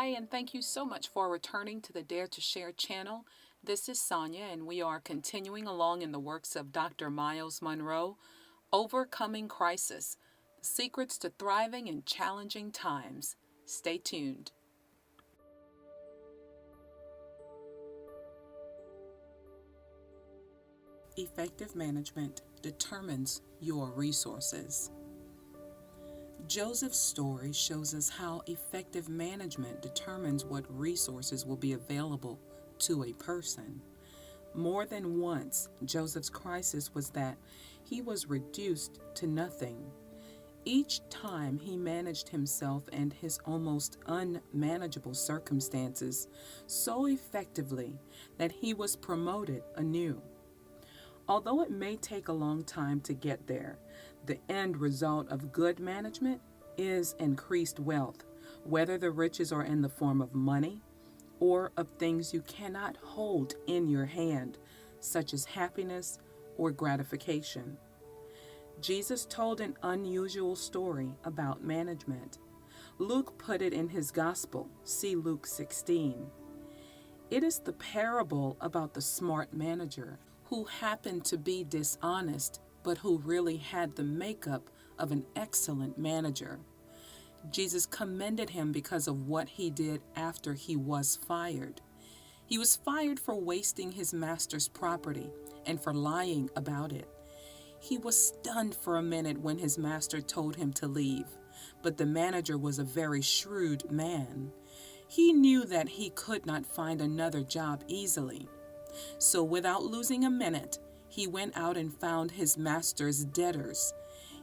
Hi, and thank you so much for returning to the Dare to Share channel. This is Sonia, and we are continuing along in the works of Dr. Miles Monroe, Overcoming Crisis, the Secrets to Thriving in Challenging Times. Stay tuned. Effective management determines your resources. Joseph's story shows us how effective management determines what resources will be available to a person. More than once, Joseph's crisis was that he was reduced to nothing. Each time he managed himself and his almost unmanageable circumstances so effectively that he was promoted anew. Although it may take a long time to get there, the end result of good management is increased wealth, whether the riches are in the form of money or of things you cannot hold in your hand, such as happiness or gratification. Jesus told an unusual story about management. Luke put it in his gospel. See Luke 16. It is the parable about the smart manager who happened to be dishonest, but who really had the makeup of an excellent manager. Jesus commended him because of what he did after he was fired. He was fired for wasting his master's property and for lying about it. He was stunned for a minute when his master told him to leave, but the manager was a very shrewd man. He knew that he could not find another job easily. So without losing a minute, he went out and found his master's debtors.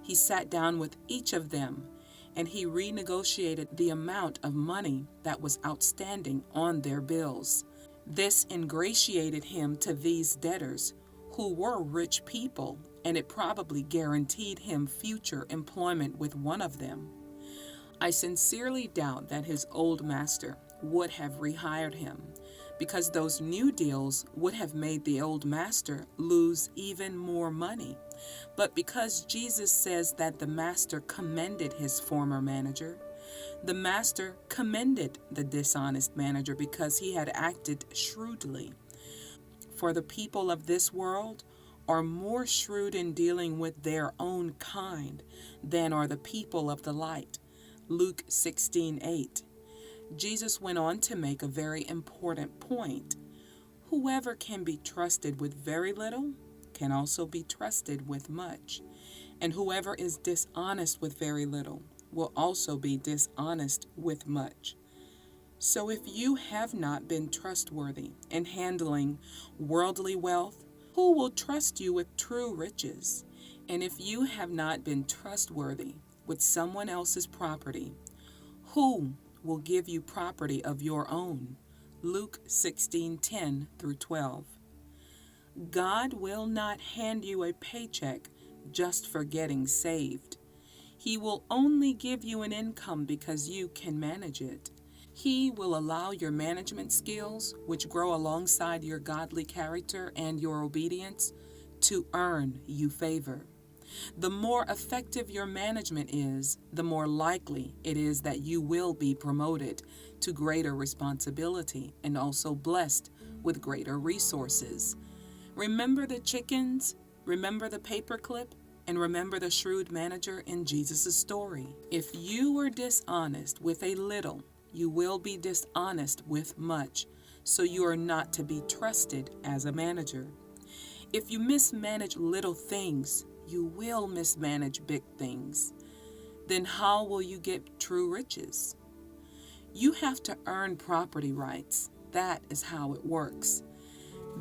He sat down with each of them, and he renegotiated the amount of money that was outstanding on their bills. This ingratiated him to these debtors, who were rich people, and it probably guaranteed him future employment with one of them. I sincerely doubt that his old master would have rehired him, because those new deals would have made the old master lose even more money. But because Jesus says that the master commended his former manager, the master commended the dishonest manager because he had acted shrewdly. For the people of this world are more shrewd in dealing with their own kind than are the people of the light. Luke 16:8. Jesus went on to make a very important point. Whoever can be trusted with very little can also be trusted with much. And whoever is dishonest with very little will also be dishonest with much. So if you have not been trustworthy in handling worldly wealth, who will trust you with true riches? And if you have not been trustworthy with someone else's property, who will give you property of your own? Luke 16:10 through 12. God will not hand you a paycheck just for getting saved. He will only give you an income because you can manage it. He will allow your management skills, which grow alongside your godly character and your obedience, to earn you favor. The more effective your management is, the more likely it is that you will be promoted to greater responsibility and also blessed with greater resources. Remember the chickens, remember the paperclip, and remember the shrewd manager in Jesus' story. If you were dishonest with a little, you will be dishonest with much, so you are not to be trusted as a manager. If you mismanage little things, you will mismanage big things. Then how will you get true riches? You have to earn property rights. That is how it works.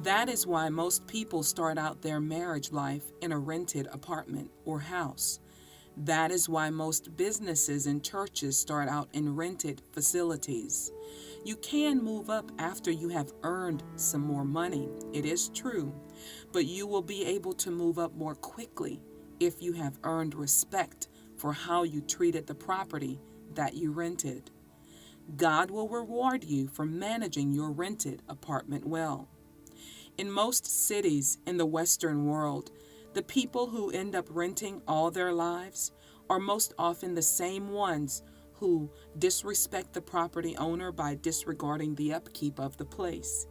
That is why most people start out their marriage life in a rented apartment or house. That is why most businesses and churches start out in rented facilities. You can move up after you have earned some more money, it is true, but you will be able to move up more quickly if you have earned respect for how you treated the property that you rented. God will reward you for managing your rented apartment well. In most cities in the Western world, the people who end up renting all their lives are most often the same ones who disrespect the property owner by disregarding the upkeep of the place.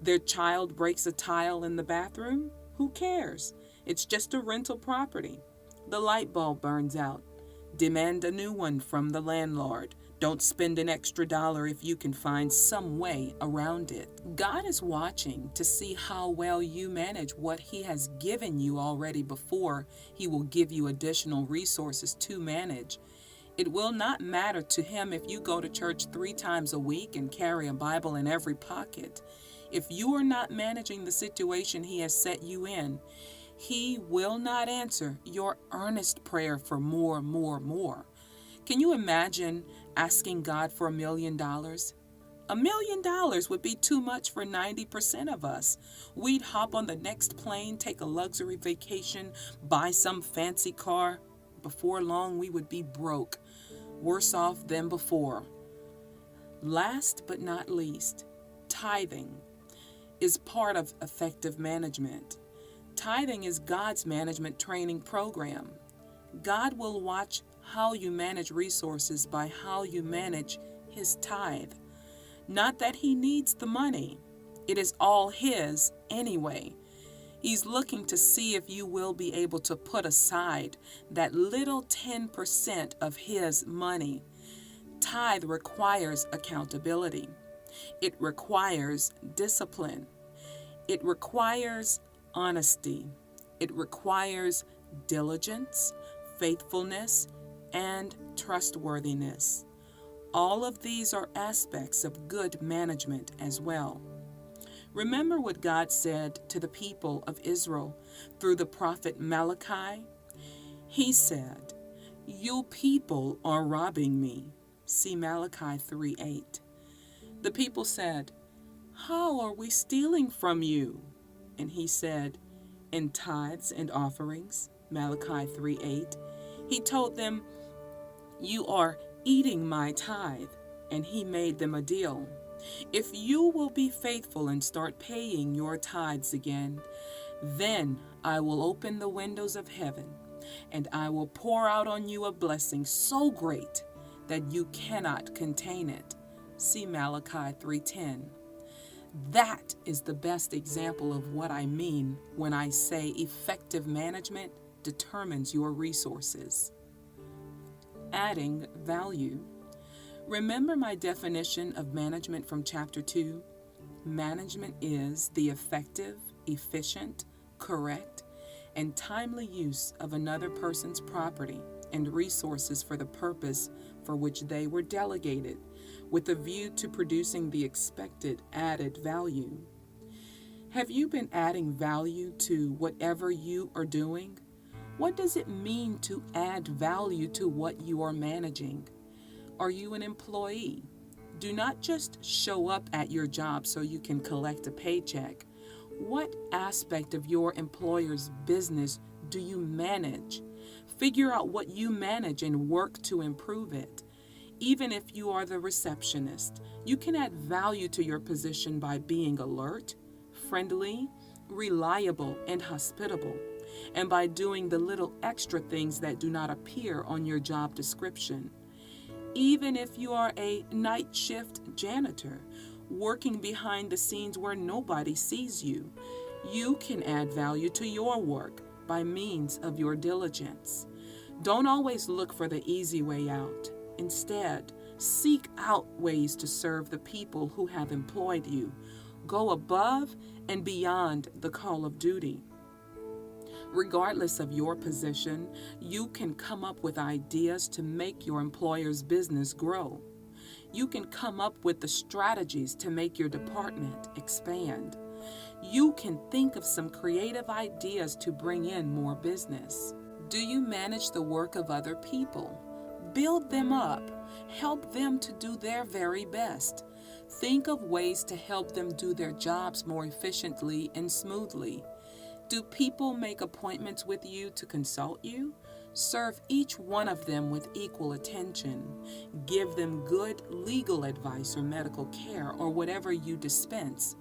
Their child breaks a tile in the bathroom? Who cares? It's just a rental property. The light bulb burns out. Demand a new one from the landlord. Don't spend an extra dollar if you can find some way around it. God is watching to see how well you manage what He has given you already before He will give you additional resources to manage. It will not matter to Him if you go to church 3 times a week and carry a Bible in every pocket. If you are not managing the situation He has set you in, He will not answer your earnest prayer for more, more, more. Can you imagine asking God for $1 million? $1 million would be too much for 90% of us. We'd hop on the next plane, take a luxury vacation, buy some fancy car. Before long, we would be broke, worse off than before. Last but not least, tithing is part of effective management. Tithing is God's management training program. God will watch how you manage resources by how you manage His tithe. Not that He needs the money. It is all His anyway. He's looking to see if you will be able to put aside that little 10% of His money. Tithe requires accountability. It requires discipline. It requires honesty. It requires diligence, faithfulness, and trustworthiness. All of these are aspects of good management as well. Remember what God said to the people of Israel through the prophet Malachi? He said, "You people are robbing me." See Malachi 3:8. The people said, "How are we stealing from you?" And He said, "In tithes and offerings." Malachi 3:8. He told them, "You are eating my tithe." And He made them a deal. If you will be faithful and start paying your tithes again, then I will open the windows of heaven and I will pour out on you a blessing so great that you cannot contain it. See Malachi 3:10. That is the best example of what I mean when I say effective management determines your resources. Adding value. Remember my definition of management from chapter 2? Management is the effective, efficient, correct, and timely use of another person's property and resources for the purpose for which they were delegated, with a view to producing the expected added value. Have you been adding value to whatever you are doing? What does it mean to add value to what you are managing? Are you an employee? Do not just show up at your job so you can collect a paycheck. What aspect of your employer's business do you manage? Figure out what you manage and work to improve it. Even if you are the receptionist, you can add value to your position by being alert, friendly, reliable, and hospitable, and by doing the little extra things that do not appear on your job description. Even if you are a night shift janitor, working behind the scenes where nobody sees you, you can add value to your work by means of your diligence. Don't always look for the easy way out. Instead, seek out ways to serve the people who have employed you. Go above and beyond the call of duty. Regardless of your position, you can come up with ideas to make your employer's business grow. You can come up with the strategies to make your department expand. You can think of some creative ideas to bring in more business. Do you manage the work of other people? Build them up. Help them to do their very best. Think of ways to help them do their jobs more efficiently and smoothly. Do people make appointments with you to consult you? Serve each one of them with equal attention. Give them good legal advice or medical care or whatever you dispense.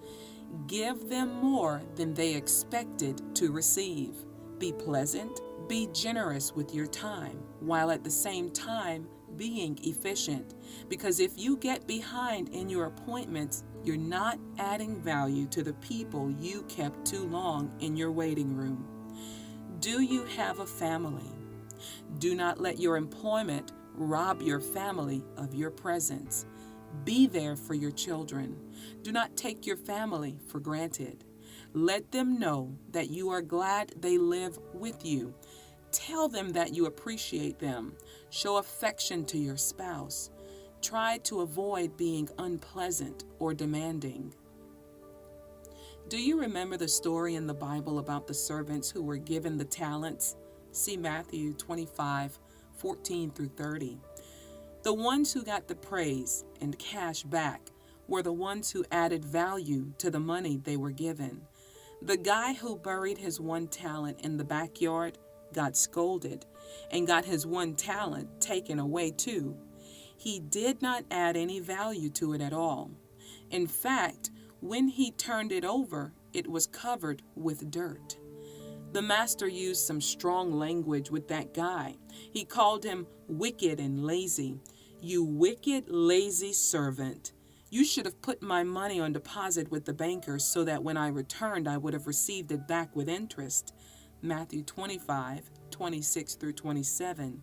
Give them more than they expected to receive. Be pleasant. Be generous with your time, while at the same time being efficient. Because if you get behind in your appointments, you're not adding value to the people you kept too long in your waiting room. Do you have a family? Do not let your employment rob your family of your presence. Be there for your children. Do not take your family for granted. Let them know that you are glad they live with you. Tell them that you appreciate them. Show affection to your spouse. Try to avoid being unpleasant or demanding. Do you remember the story in the Bible about the servants who were given the talents? See Matthew 25:14 through 30. The ones who got the praise and cash back were the ones who added value to the money they were given. The guy who buried his one talent in the backyard got scolded and got his one talent taken away too. He did not add any value to it at all. In fact, when he turned it over, it was covered with dirt. The master used some strong language with that guy. He called him wicked and lazy. You wicked, lazy servant. You should have put my money on deposit with the bankers so that when I returned, I would have received it back with interest. Matthew 25:26 through 27.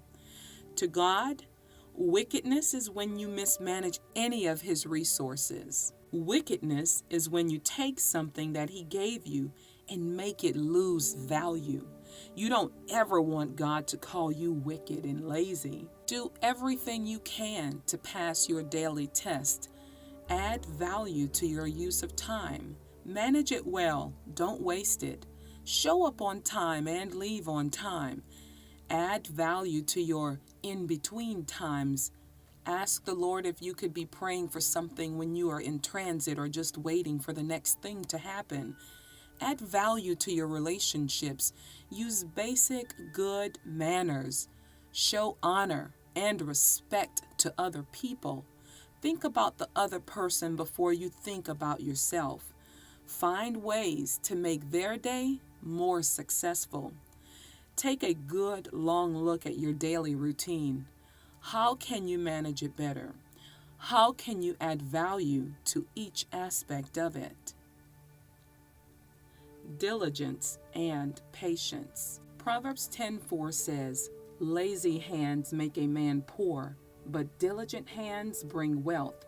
To God, wickedness is when you mismanage any of His resources. Wickedness is when you take something that He gave you and make it lose value. You don't ever want God to call you wicked and lazy. Do everything you can to pass your daily test. Add value to your use of time. Manage it well. Don't waste it. Show up on time and leave on time. Add value to your in-between times. Ask the Lord if you could be praying for something when you are in transit or just waiting for the next thing to happen. Add value to your relationships. Use basic good manners. Show honor and respect to other people. Think about the other person before you think about yourself. Find ways to make their day more successful. Take a good long look at your daily routine. How can you manage it better? How can you add value to each aspect of it? Diligence and patience. Proverbs 10:4 says, "Lazy hands make a man poor, but diligent hands bring wealth."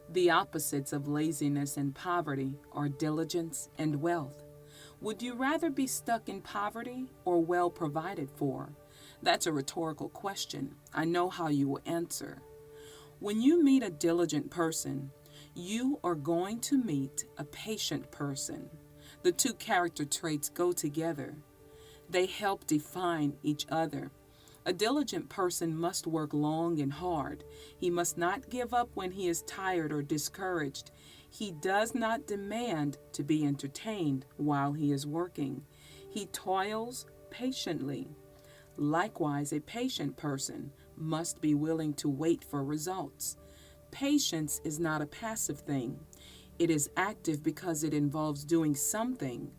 The opposites of laziness and poverty are diligence and wealth. Would you rather be stuck in poverty or well provided for? That's a rhetorical question. I know how you will answer. When you meet a diligent person, you are going to meet a patient person. The two character traits go together. They help define each other. A diligent person must work long and hard. He must not give up when he is tired or discouraged. He does not demand to be entertained while he is working. He toils patiently. Likewise, a patient person must be willing to wait for results. Patience is not a passive thing. It is active because it involves doing something,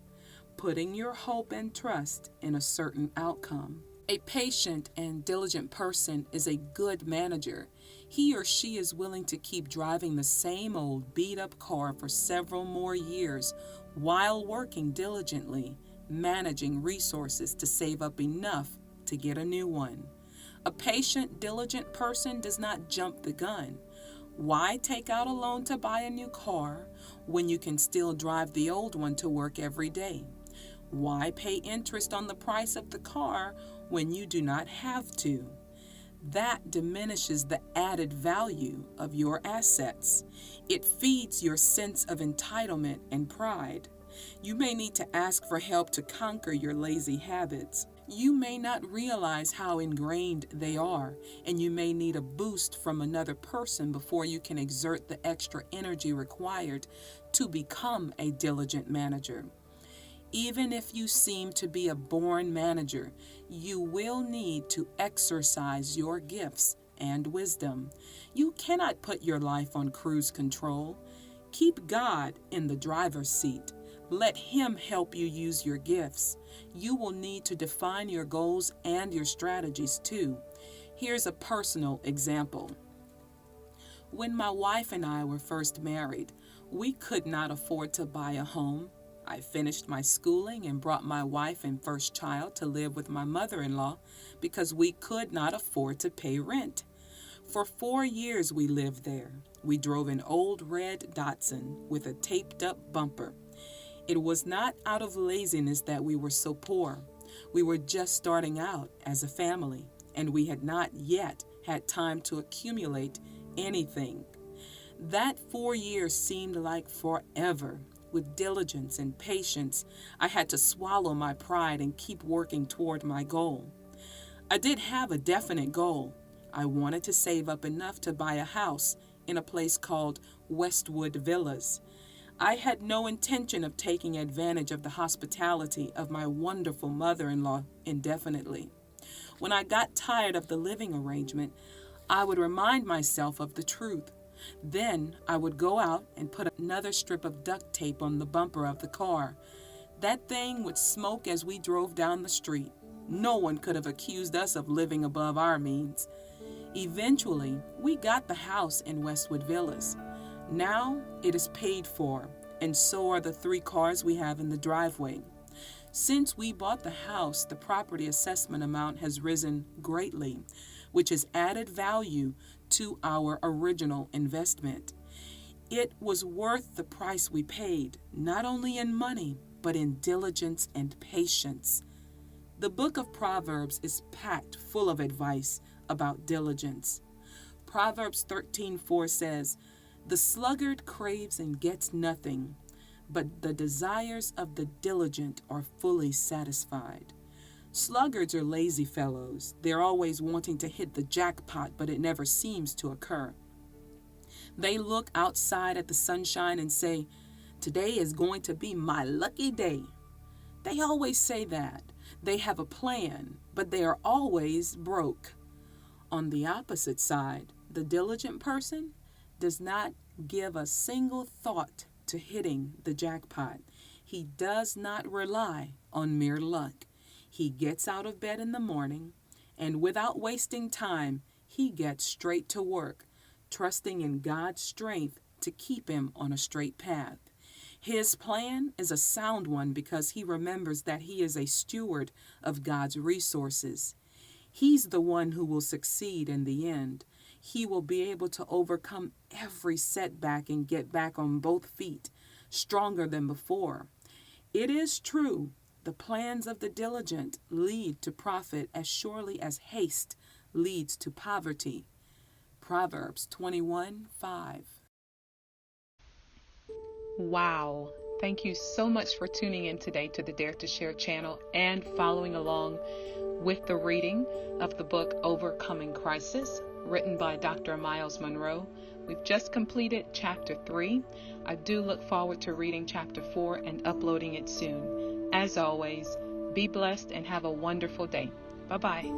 putting your hope and trust in a certain outcome. A patient and diligent person is a good manager. He or she is willing to keep driving the same old beat-up car for several more years while working diligently, managing resources to save up enough to get a new one. A patient, diligent person does not jump the gun. Why take out a loan to buy a new car when you can still drive the old one to work every day? Why pay interest on the price of the car when you do not have to? That diminishes the added value of your assets. It feeds your sense of entitlement and pride. You may need to ask for help to conquer your lazy habits. You may not realize how ingrained they are, and you may need a boost from another person before you can exert the extra energy required to become a diligent manager. Even if you seem to be a born manager, you will need to exercise your gifts and wisdom. You cannot put your life on cruise control. Keep God in the driver's seat. Let Him help you use your gifts. You will need to define your goals and your strategies too. Here's a personal example. When my wife and I were first married, we could not afford to buy a home. I finished my schooling and brought my wife and first child to live with my mother-in-law because we could not afford to pay rent. For 4 years we lived there. We drove an old red Datsun with a taped-up bumper. It was not out of laziness that we were so poor. We were just starting out as a family, and we had not yet had time to accumulate anything. That 4 years seemed like forever. With diligence and patience, I had to swallow my pride and keep working toward my goal. I did have a definite goal. I wanted to save up enough to buy a house in a place called Westwood Villas. I had no intention of taking advantage of the hospitality of my wonderful mother-in-law indefinitely. When I got tired of the living arrangement, I would remind myself of the truth. Then I would go out and put another strip of duct tape on the bumper of the car. That thing would smoke as we drove down the street. No one could have accused us of living above our means. Eventually, we got the house in Westwood Villas. Now it is paid for, and so are the 3 cars we have in the driveway. Since we bought the house, the property assessment amount has risen greatly, which has added value to our original investment. It was worth the price we paid, not only in money, but in diligence and patience. The book of Proverbs is packed full of advice about diligence. Proverbs 13:4 says, "The sluggard craves and gets nothing, but the desires of the diligent are fully satisfied." Sluggards are lazy fellows. They're always wanting to hit the jackpot, but it never seems to occur. They look outside at the sunshine and say, "Today is going to be my lucky day." They always say that. They have a plan, but they are always broke. On the opposite side, the diligent person does not give a single thought to hitting the jackpot. He does not rely on mere luck. He gets out of bed in the morning, and without wasting time, he gets straight to work, trusting in God's strength to keep him on a straight path. His plan is a sound one because he remembers that he is a steward of God's resources. He's the one who will succeed in the end. He will be able to overcome every setback and get back on both feet, stronger than before. It is true, the plans of the diligent lead to profit as surely as haste leads to poverty. Proverbs 21:5. Wow. Thank you so much for tuning in today to the Dare to Share channel and following along with the reading of the book Overcoming Crisis, written by Dr. Miles Monroe. We've just completed chapter 3. I do look forward to reading chapter 4 and uploading it soon. As always, be blessed and have a wonderful day. Bye-bye.